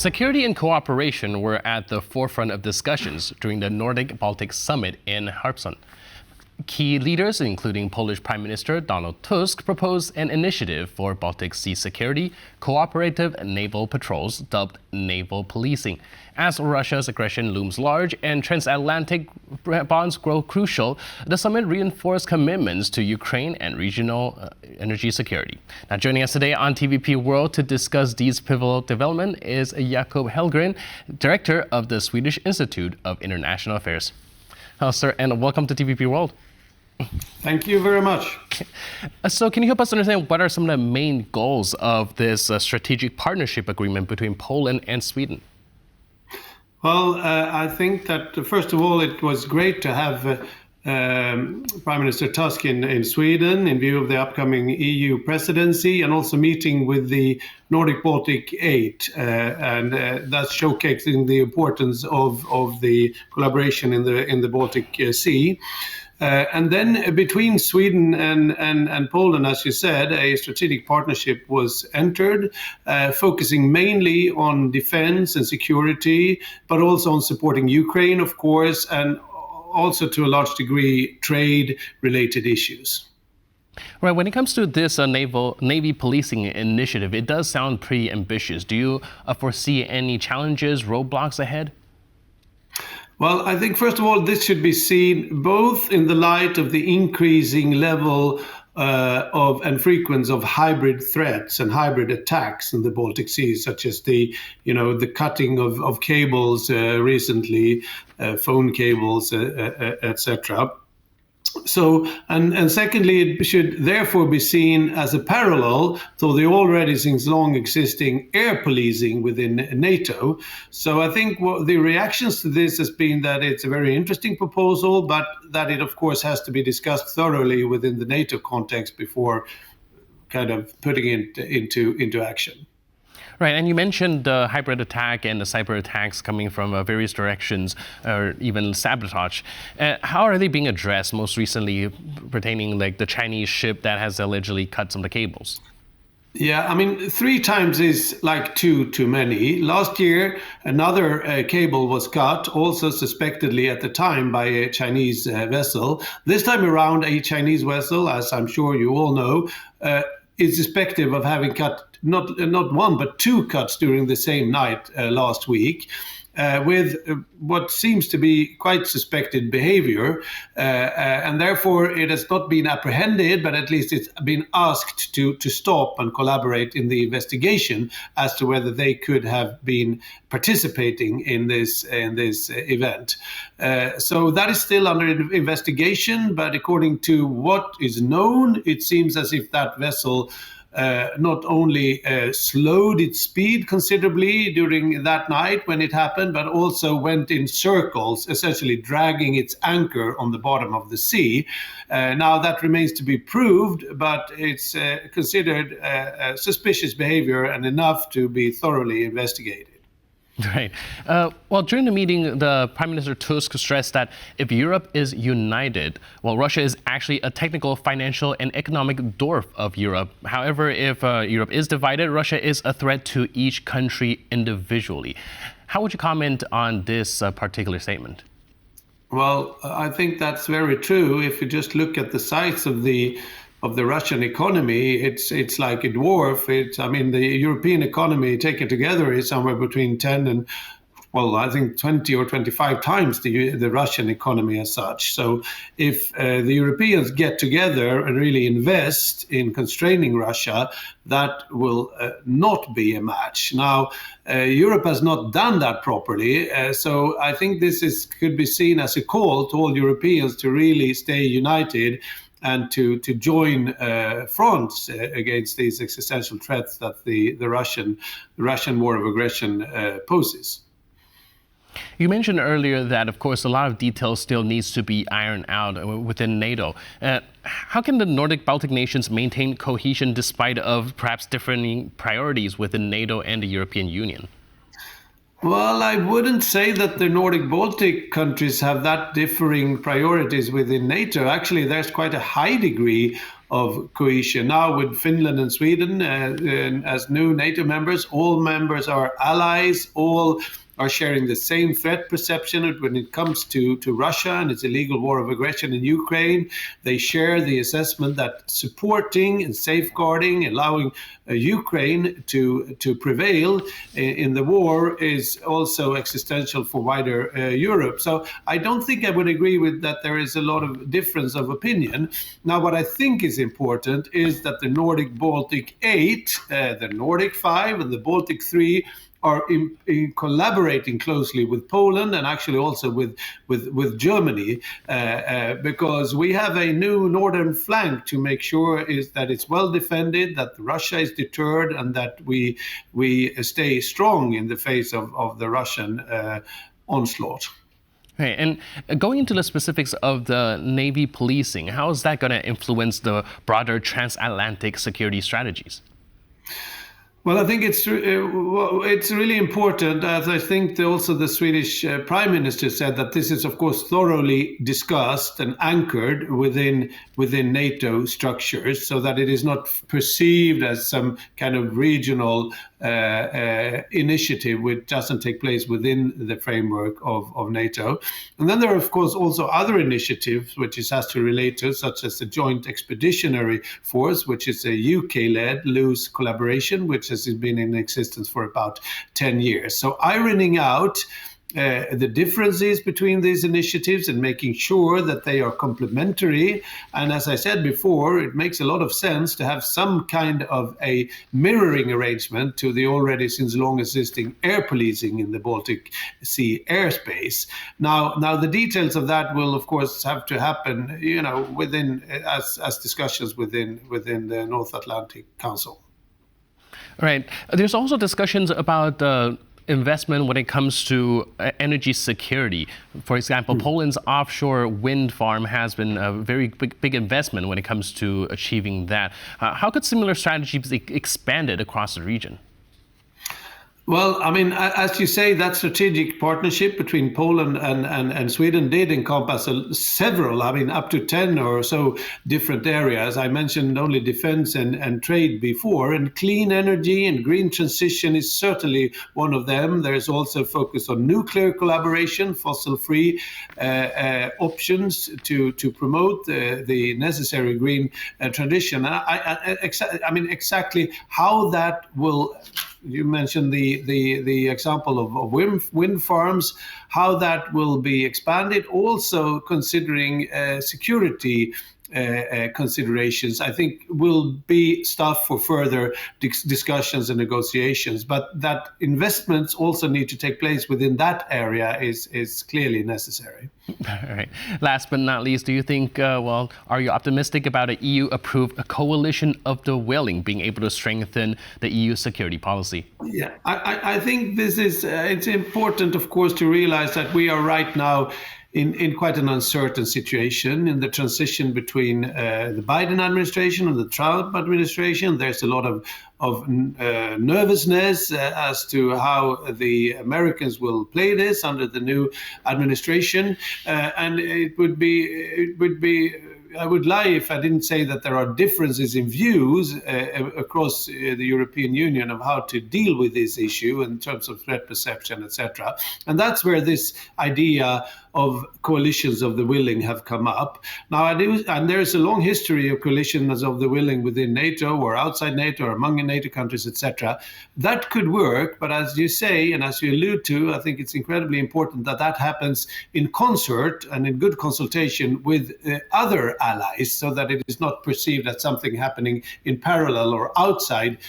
Security and cooperation were at the forefront of discussions during the Nordic-Baltic Summit in Harpsund. Key leaders, including Polish Prime Minister Donald Tusk, proposed an initiative for Baltic Sea security, cooperative naval patrols dubbed naval policing. As Russia's aggression looms large and transatlantic bonds grow crucial, the summit reinforced commitments to Ukraine and regional energy security. Now, joining us today on TVP World to discuss these pivotal developments is Jakob Hallgren, Director of the Swedish Institute of International Affairs. Hello, sir, and welcome to TVP World. Thank you very much. So can you help us understand what are some of the main goals of this strategic partnership agreement between Poland and Sweden? Well, I think that, first of all, it was great to have Prime Minister Tusk in Sweden in view of the upcoming EU presidency, and also meeting with the Nordic-Baltic 8, and that's showcasing the importance of the collaboration in the Baltic Sea. And then between Sweden and Poland, as you said, a strategic partnership was entered, focusing mainly on defense and security, but also on supporting Ukraine, of course, and also to a large degree trade-related issues. Right. When it comes to this Navy policing initiative, it does sound pretty ambitious. Do you foresee any challenges, roadblocks ahead? Well, I think, first of all, this should be seen both in the light of the increasing level and frequency of hybrid threats and hybrid attacks in the Baltic Sea, such as the cutting of cables recently, phone cables, etc. So, and secondly, it should therefore be seen as a parallel to the already since long existing air policing within NATO. So I think the reactions to this has been that it's a very interesting proposal, but that it of course has to be discussed thoroughly within the NATO context before kind of putting it into action. Right, and you mentioned the hybrid attack and the cyber attacks coming from various directions, or even sabotage. How are they being addressed most recently, pertaining like the Chinese ship that has allegedly cut some of the cables? Yeah, I mean, 3 times is like too many. Last year, another cable was cut, also suspectedly at the time by a Chinese vessel. This time around, a Chinese vessel, as I'm sure you all know, is suspected of having cut not one, but 2 cuts during the same night last week, with what seems to be quite suspected behavior. And therefore, it has not been apprehended, but at least it's been asked to stop and collaborate in the investigation as to whether they could have been participating in this event. So that is still under investigation, but according to what is known, it seems as if that vessel not only slowed its speed considerably during that night when it happened, but also went in circles, essentially dragging its anchor on the bottom of the sea. Now that remains to be proved, but it's considered suspicious behavior and enough to be thoroughly investigated. Right. Well, during the meeting, the Prime Minister Tusk stressed that if Europe is united, well, Russia is actually a technical, financial, and economic dwarf of Europe. However, if Europe is divided, Russia is a threat to each country individually. How would you comment on this particular statement? Well, I think that's very true. If you just look at the size of the Russian economy, it's like a dwarf. The European economy taken together is somewhere between 10 and, well, I think 20 or 25 times the Russian economy as such. So if the Europeans get together and really invest in constraining Russia, that will not be a match. Now, Europe has not done that properly. So I think this could be seen as a call to all Europeans to really stay united and to join fronts against these existential threats that the Russian war of aggression poses. You mentioned earlier that, of course, a lot of details still needs to be ironed out within NATO. How can the Nordic-Baltic nations maintain cohesion despite of perhaps differing priorities within NATO and the European Union? Well, I wouldn't say that the Nordic-Baltic countries have that differing priorities within NATO. Actually, there's quite a high degree of cohesion. Now with Finland and Sweden as new NATO members, all members are allies, all are sharing the same threat perception when it comes to Russia and its illegal war of aggression in Ukraine. They share the assessment that supporting and safeguarding, allowing Ukraine to prevail in the war is also existential for wider Europe. So I don't think I would agree with that there is a lot of difference of opinion. Now, what I think is important is that the Nordic-Baltic 8, the Nordic 5 and the Baltic 3 are in collaborating closely with Poland and actually also with Germany, because we have a new northern flank to make sure is that it's well defended, that Russia is deterred, and that we stay strong in the face of the Russian onslaught. Right, and going into the specifics of the Navy policing, how is that going to influence the broader transatlantic security strategies? Well, I think it's really important, as I think also the Swedish Prime Minister said, that this is, of course, thoroughly discussed and anchored within NATO structures, so that it is not perceived as some kind of regional initiative which doesn't take place within the framework of NATO. And then there are, of course, also other initiatives which it has to relate to, such as the Joint Expeditionary Force, which is a UK-led loose collaboration, which has been in existence for about 10 years. So ironing out the differences between these initiatives and making sure that they are complementary. And as I said before, it makes a lot of sense to have some kind of a mirroring arrangement to the already since long existing air policing in the Baltic Sea airspace. Now the details of that will, of course, have to happen, within as discussions within the North Atlantic Council. All right. There's also discussions about investment when it comes to energy security. For example, Poland's offshore wind farm has been a very big investment when it comes to achieving that. How could similar strategies be expanded across the region? Well, I mean, as you say, that strategic partnership between Poland and Sweden did encompass several, up to 10 or so different areas. I mentioned only defense and trade before, and clean energy and green transition is certainly one of them. There's also focus on nuclear collaboration, fossil-free options to promote the necessary green transition. Exactly how that will. You mentioned the example of wind farms, how that will be expanded, also considering security considerations, I think will be stuff for further discussions and negotiations. But that investments also need to take place within that area is clearly necessary. All right. Last but not least, do you think, are you optimistic about an EU-approved coalition of the willing being able to strengthen the EU security policy? Yeah, I think this is, it's important, of course, to realize that we are right now in quite an uncertain situation in the transition between the Biden administration and the Trump administration. There's a lot of nervousness as to how the Americans will play this under the new administration, and it would be. I would lie if I didn't say that there are differences in views across the European Union of how to deal with this issue in terms of threat perception, etc. And that's where this idea of coalitions of the willing have come up. Now, and there is a long history of coalitions of the willing within NATO or outside NATO or among NATO countries, etc. That could work, but as you say, and as you allude to, I think it's incredibly important that that happens in concert and in good consultation with other allies, so that it is not perceived as something happening in parallel or outside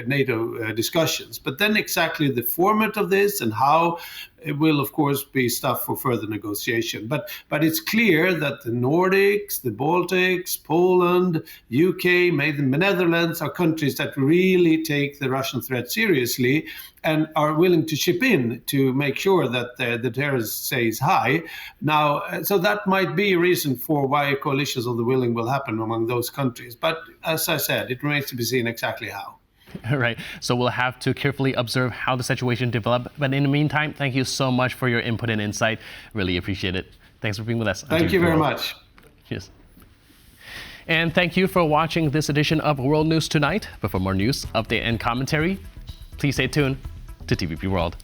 NATO discussions. But then exactly the format of this and how it will, of course, be stuff for further negotiation. But it's clear that the Nordics, the Baltics, Poland, UK, maybe the Netherlands are countries that really take the Russian threat seriously and are willing to chip in to make sure that the terrorists stays high. Now, so that might be a reason for why coalitions of the willing will happen among those countries. But as I said, it remains to be seen exactly how. All right. So we'll have to carefully observe how the situation develops. But in the meantime, thank you so much for your input and insight. Really appreciate it. Thanks for being with us. Thank you very much. Cheers. And thank you for watching this edition of World News Tonight. But for more news, update, and commentary, please stay tuned to TVP World.